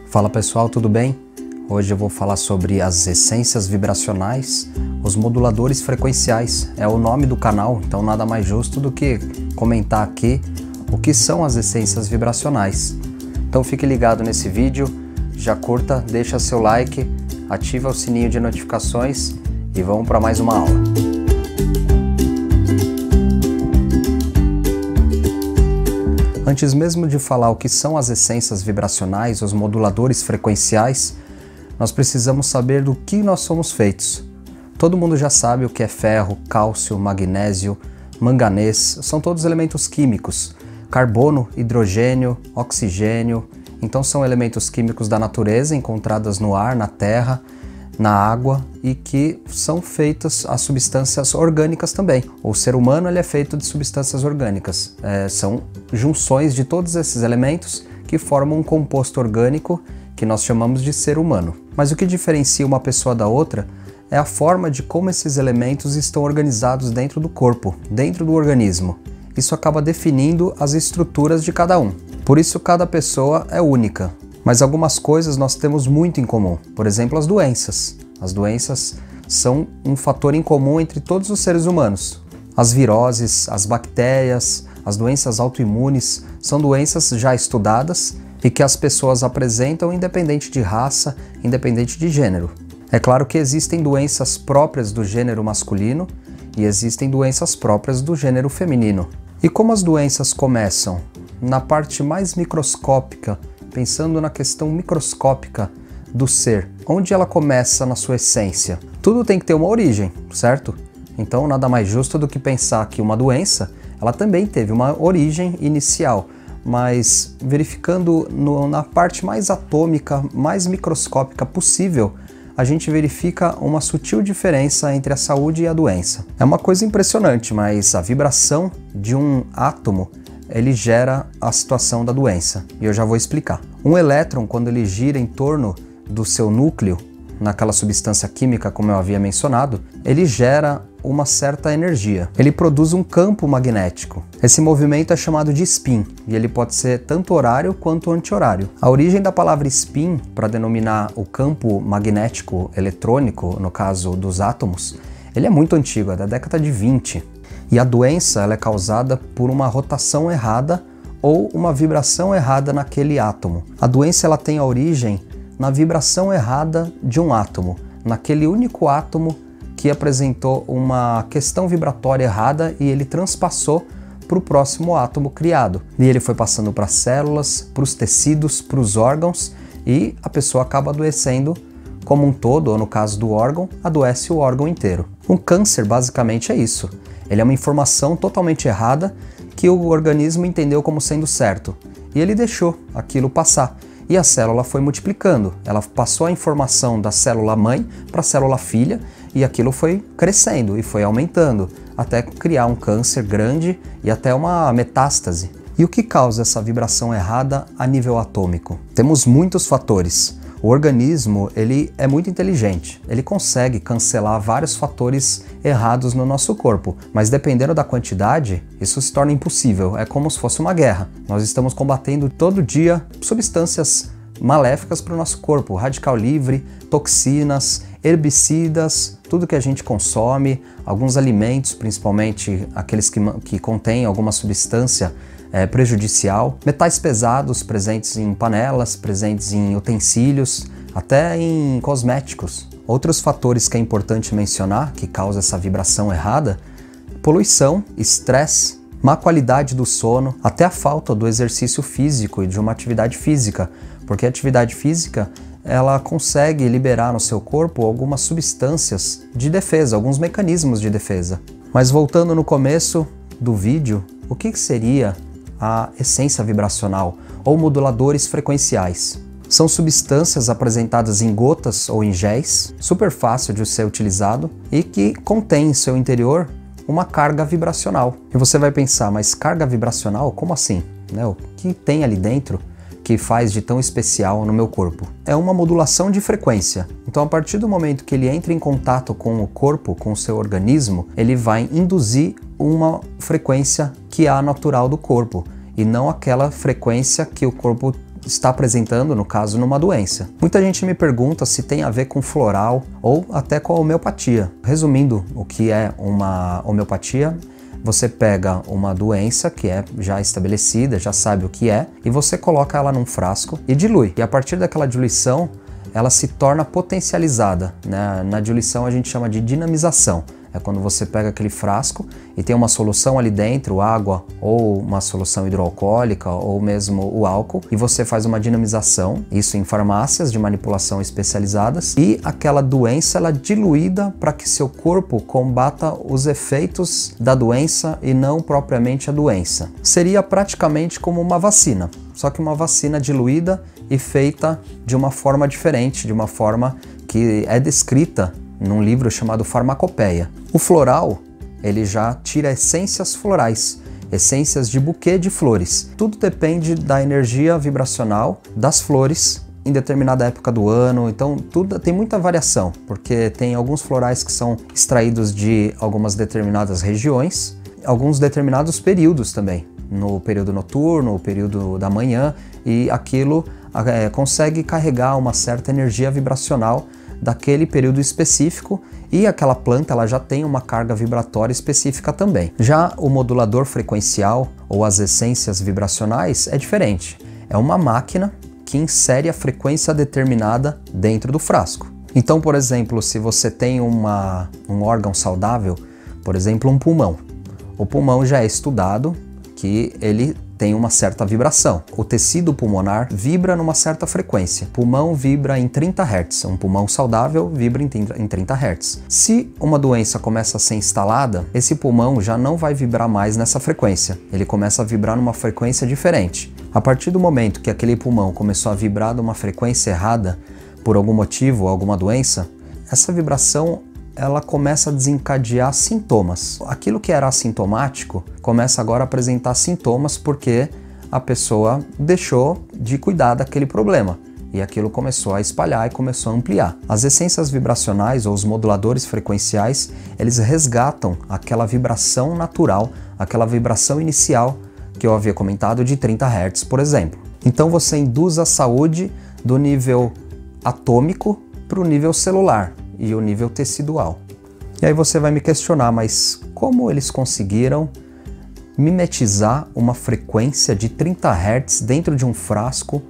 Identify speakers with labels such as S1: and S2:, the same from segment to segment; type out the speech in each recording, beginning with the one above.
S1: Fala pessoal, tudo bem? Hoje eu vou falar sobre as essências vibracionais, os moduladores frequenciais. É o nome do canal, então nada mais justo do que comentar aqui o que são as essências vibracionais. Então fique ligado nesse vídeo, já curta, deixa seu like, ativa o sininho de notificações e vamos para mais uma aula. Antes mesmo de falar o que são as essências vibracionais, os moduladores frequenciais, nós precisamos saber do que nós somos feitos. Todo mundo já sabe o que é ferro, cálcio, magnésio, manganês, são todos elementos químicos. Carbono, hidrogênio, oxigênio, então são elementos químicos da natureza encontrados no ar, na terra, na água e que são feitas as substâncias orgânicas também. O ser humano ele é feito de substâncias orgânicas, são junções de todos esses elementos que formam um composto orgânico que nós chamamos de ser humano. Mas o que diferencia uma pessoa da outra é a forma de como esses elementos estão organizados dentro do corpo, dentro do organismo. Isso acaba definindo as estruturas de cada um. Por isso cada pessoa é única. Mas algumas coisas nós temos muito em comum, por exemplo, as doenças. As doenças são um fator em comum entre todos os seres humanos. As viroses, as bactérias, as doenças autoimunes são doenças já estudadas e que as pessoas apresentam independente de raça, independente de gênero. É claro que existem doenças próprias do gênero masculino e existem doenças próprias do gênero feminino. E como as doenças começam? Na parte mais microscópica, pensando na questão microscópica do ser, onde ela começa na sua essência. Tudo tem que ter uma origem, certo? Então nada mais justo do que pensar que uma doença, ela também teve uma origem inicial, mas verificando na parte mais atômica, mais microscópica possível, a gente verifica uma sutil diferença entre a saúde e a doença. É uma coisa impressionante, mas a vibração de um átomo ele gera a situação da doença, e eu já vou explicar. Um elétron, quando ele gira em torno do seu núcleo, naquela substância química como eu havia mencionado, ele gera uma certa energia. Ele produz um campo magnético. Esse movimento é chamado de spin, e ele pode ser tanto horário quanto anti-horário. A origem da palavra spin, para denominar o campo magnético eletrônico, no caso dos átomos, ele é muito antigo, é da década de 20. E a doença ela é causada por uma rotação errada ou uma vibração errada naquele átomo. A doença ela tem a origem na vibração errada de um átomo, naquele único átomo que apresentou uma questão vibratória errada e ele transpassou para o próximo átomo criado. E ele foi passando para as células, para os tecidos, para os órgãos e a pessoa acaba adoecendo como um todo, ou no caso do órgão, adoece o órgão inteiro. Um câncer basicamente é isso. Ele é uma informação totalmente errada que o organismo entendeu como sendo certo. E ele deixou aquilo passar. E a célula foi multiplicando. Ela passou a informação da célula mãe para a célula filha e aquilo foi crescendo e foi aumentando até criar um câncer grande e até uma metástase. E o que causa essa vibração errada a nível atômico? Temos muitos fatores. O organismo ele é muito inteligente, ele consegue cancelar vários fatores errados no nosso corpo, mas dependendo da quantidade, isso se torna impossível, é como se fosse uma guerra. Nós estamos combatendo todo dia substâncias maléficas para o nosso corpo, radical livre, toxinas, herbicidas, tudo que a gente consome, alguns alimentos, principalmente aqueles que contêm alguma substância prejudicial, metais pesados presentes em panelas, presentes em utensílios, até em cosméticos. Outros fatores que é importante mencionar que causam essa vibração errada: poluição, estresse, má qualidade do sono, até a falta do exercício físico e de uma atividade física, porque a atividade física ela consegue liberar no seu corpo algumas substâncias de defesa, alguns mecanismos de defesa. Mas voltando no começo do vídeo, o que seria a essência vibracional ou moduladores frequenciais? São substâncias apresentadas em gotas ou em géis, super fácil de ser utilizado e que contém em seu interior uma carga vibracional. E você vai pensar, mas carga vibracional? Como assim? O que tem ali dentro que faz de tão especial no meu corpo? É uma modulação de frequência. Então a partir do momento que ele entra em contato com o corpo, com o seu organismo, ele vai induzir uma frequência que é a natural do corpo e não aquela frequência que o corpo está apresentando, no caso, numa doença. Muita gente me pergunta se tem a ver com floral ou até com a homeopatia. Resumindo, o que é uma homeopatia? Você pega uma doença que é já estabelecida, já sabe o que é, e você coloca ela num frasco e dilui. E a partir daquela diluição, ela se torna potencializada, né? Na diluição a gente chama de dinamização. É quando você pega aquele frasco e tem uma solução ali dentro, água ou uma solução hidroalcoólica ou mesmo o álcool, e você faz uma dinamização, isso em farmácias de manipulação especializadas, e aquela doença ela é diluída para que seu corpo combata os efeitos da doença e não propriamente a doença. Seria praticamente como uma vacina, só que uma vacina diluída e feita de uma forma diferente, de uma forma que é descrita num livro chamado Farmacopeia. O floral, ele já tira essências florais, essências de buquê de flores. Tudo depende da energia vibracional das flores em determinada época do ano, então tudo tem muita variação, porque tem alguns florais que são extraídos de algumas determinadas regiões, alguns determinados períodos também, no período noturno, o período da manhã, e aquilo consegue carregar uma certa energia vibracional daquele período específico, e aquela planta ela já tem uma carga vibratória específica também. Já o modulador frequencial ou as essências vibracionais é diferente. É uma máquina que insere a frequência determinada dentro do frasco. Então, por exemplo, se você tem um órgão saudável, por exemplo, um pulmão. O pulmão já é estudado que ele tem uma certa vibração. O tecido pulmonar vibra numa certa frequência. O pulmão vibra em 30 Hz. Um pulmão saudável vibra em 30 Hz. Se uma doença começa a ser instalada, esse pulmão já não vai vibrar mais nessa frequência. Ele começa a vibrar numa frequência diferente. A partir do momento que aquele pulmão começou a vibrar numa frequência errada, por algum motivo, alguma doença, essa vibração ela começa a desencadear sintomas. Aquilo que era assintomático começa agora a apresentar sintomas porque a pessoa deixou de cuidar daquele problema e aquilo começou a espalhar e começou a ampliar. As essências vibracionais ou os moduladores frequenciais, eles resgatam aquela vibração natural, aquela vibração inicial que eu havia comentado de 30 Hz, por exemplo. Então você induz a saúde do nível atômico para o nível celular e o nível tecidual. E aí você vai me questionar, mas como eles conseguiram mimetizar uma frequência de 30 Hz dentro de um frasco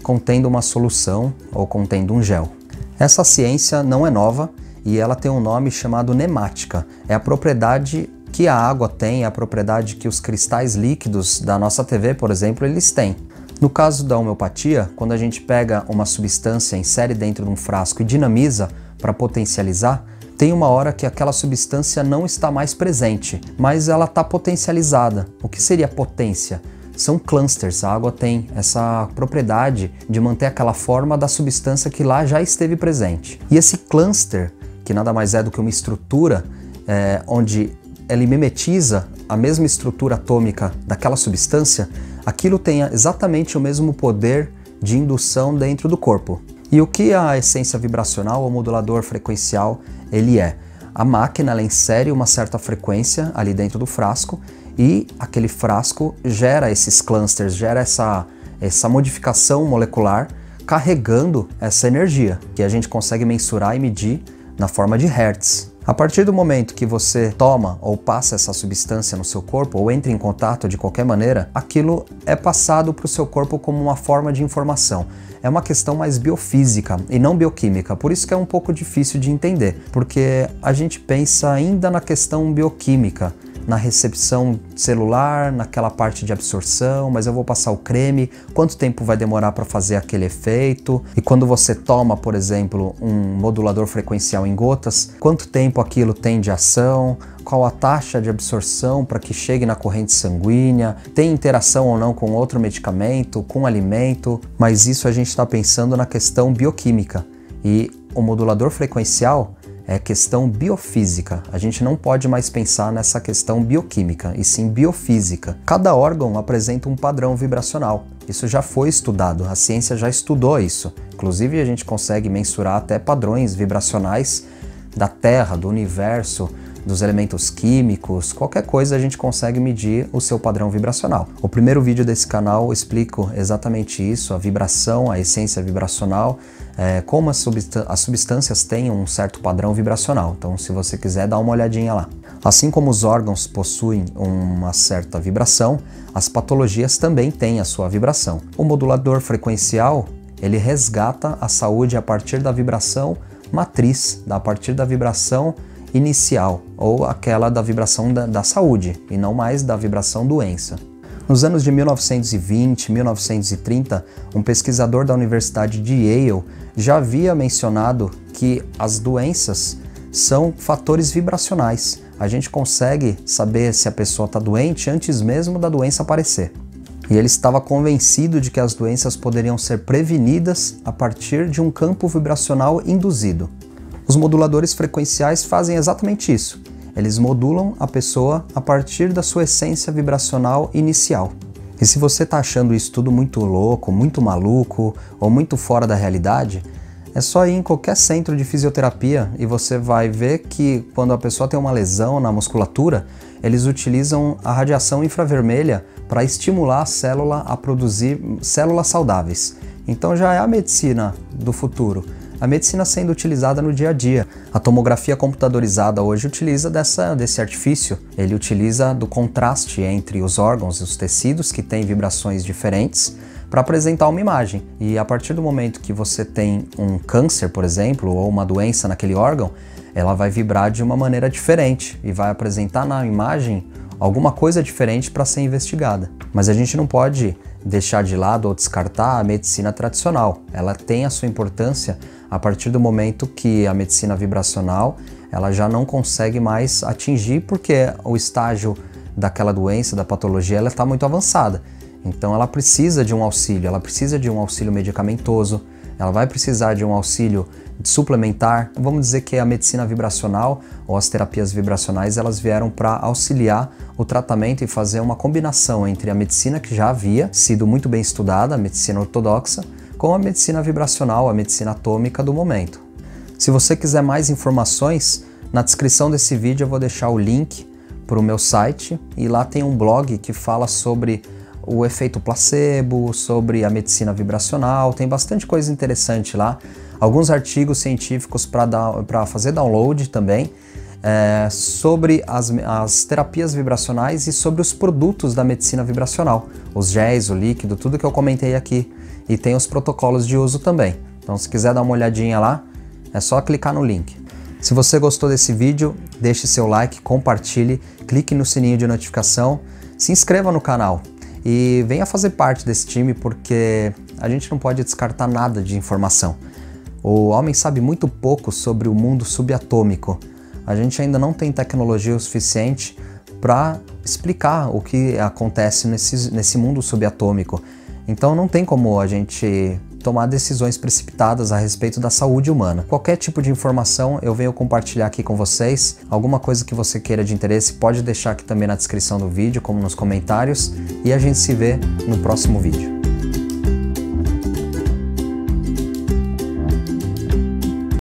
S1: contendo uma solução ou contendo um gel? Essa ciência não é nova e ela tem um nome chamado nemática. É a propriedade que a água tem, é a propriedade que os cristais líquidos da nossa TV, por exemplo, eles têm. No caso da homeopatia, quando a gente pega uma substância, insere dentro de um frasco e dinamiza para potencializar, tem uma hora que aquela substância não está mais presente, mas ela está potencializada. O que seria potência? São clusters. A água tem essa propriedade de manter aquela forma da substância que lá já esteve presente. E esse cluster, que nada mais é do que uma estrutura onde ele mimetiza a mesma estrutura atômica daquela substância, aquilo tem exatamente o mesmo poder de indução dentro do corpo. E o que a essência vibracional ou modulador frequencial ele é? A máquina ela insere uma certa frequência ali dentro do frasco e aquele frasco gera esses clusters, gera essa modificação molecular carregando essa energia que a gente consegue mensurar e medir na forma de Hertz. A partir do momento que você toma ou passa essa substância no seu corpo ou entra em contato de qualquer maneira, aquilo é passado para o seu corpo como uma forma de informação. É uma questão mais biofísica e não bioquímica, por isso que é um pouco difícil de entender, porque a gente pensa ainda na questão bioquímica, na recepção celular, naquela parte de absorção, mas eu vou passar o creme, quanto tempo vai demorar para fazer aquele efeito? E quando você toma, por exemplo, um modulador frequencial em gotas, quanto tempo aquilo tem de ação? Qual a taxa de absorção para que chegue na corrente sanguínea? Tem interação ou não com outro medicamento, com alimento? Mas isso a gente está pensando na questão bioquímica. E o modulador frequencial é questão biofísica. A gente não pode mais pensar nessa questão bioquímica, e sim biofísica. Cada órgão apresenta um padrão vibracional. Isso já foi estudado, a ciência já estudou isso. Inclusive a gente consegue mensurar até padrões vibracionais da Terra, do universo, dos elementos químicos, qualquer coisa a gente consegue medir o seu padrão vibracional. O primeiro vídeo desse canal eu explico exatamente isso, a vibração, a essência vibracional, como as substâncias têm um certo padrão vibracional. Então, se você quiser, dá uma olhadinha lá. Assim como os órgãos possuem uma certa vibração, as patologias também têm a sua vibração. O modulador frequencial, ele resgata a saúde a partir da vibração matriz, a partir da vibração inicial, ou aquela da vibração da saúde, e não mais da vibração doença. Nos anos de 1920, 1930, um pesquisador da Universidade de Yale já havia mencionado que as doenças são fatores vibracionais. A gente consegue saber se a pessoa está doente antes mesmo da doença aparecer. E ele estava convencido de que as doenças poderiam ser prevenidas a partir de um campo vibracional induzido. Os moduladores frequenciais fazem exatamente isso. Eles modulam a pessoa a partir da sua essência vibracional inicial. E se você está achando isso tudo muito louco, muito maluco ou muito fora da realidade, é só ir em qualquer centro de fisioterapia e você vai ver que quando a pessoa tem uma lesão na musculatura, eles utilizam a radiação infravermelha para estimular a célula a produzir células saudáveis. Então já é a medicina do futuro. A medicina sendo utilizada no dia a dia. A tomografia computadorizada hoje utiliza desse artifício. Ele utiliza do contraste entre os órgãos e os tecidos que têm vibrações diferentes para apresentar uma imagem. E a partir do momento que você tem um câncer, por exemplo, ou uma doença naquele órgão, ela vai vibrar de uma maneira diferente e vai apresentar na imagem alguma coisa diferente para ser investigada. Mas a gente não pode deixar de lado ou descartar a medicina tradicional. Ela tem a sua importância a partir do momento que a medicina vibracional ela já não consegue mais atingir porque o estágio daquela doença, da patologia, ela está muito avançada. Então ela precisa de um auxílio, ela precisa de um auxílio medicamentoso, ela vai precisar de um auxílio suplementar. Vamos dizer que a medicina vibracional ou as terapias vibracionais elas vieram para auxiliar o tratamento e fazer uma combinação entre a medicina que já havia sido muito bem estudada, a medicina ortodoxa, com a medicina vibracional, a medicina atômica do momento. Se você quiser mais informações, na descrição desse vídeo eu vou deixar o link para o meu site e lá tem um blog que fala sobre o efeito placebo, sobre a medicina vibracional, tem bastante coisa interessante lá. Alguns artigos científicos para fazer download também, sobre as terapias vibracionais e sobre os produtos da medicina vibracional, os géis, o líquido, tudo que eu comentei aqui. E tem os protocolos de uso também. Então se quiser dar uma olhadinha lá, é só clicar no link. Se você gostou desse vídeo, deixe seu like, compartilhe, clique no sininho de notificação, se inscreva no canal. E venha fazer parte desse time porque a gente não pode descartar nada de informação. O homem sabe muito pouco sobre o mundo subatômico. A gente ainda não tem tecnologia o suficiente para explicar o que acontece nesse mundo subatômico. Então não tem como a gente tomar decisões precipitadas a respeito da saúde humana. Qualquer tipo de informação eu venho compartilhar aqui com vocês. Alguma coisa que você queira de interesse pode deixar aqui também na descrição do vídeo, como nos comentários. E a gente se vê no próximo vídeo.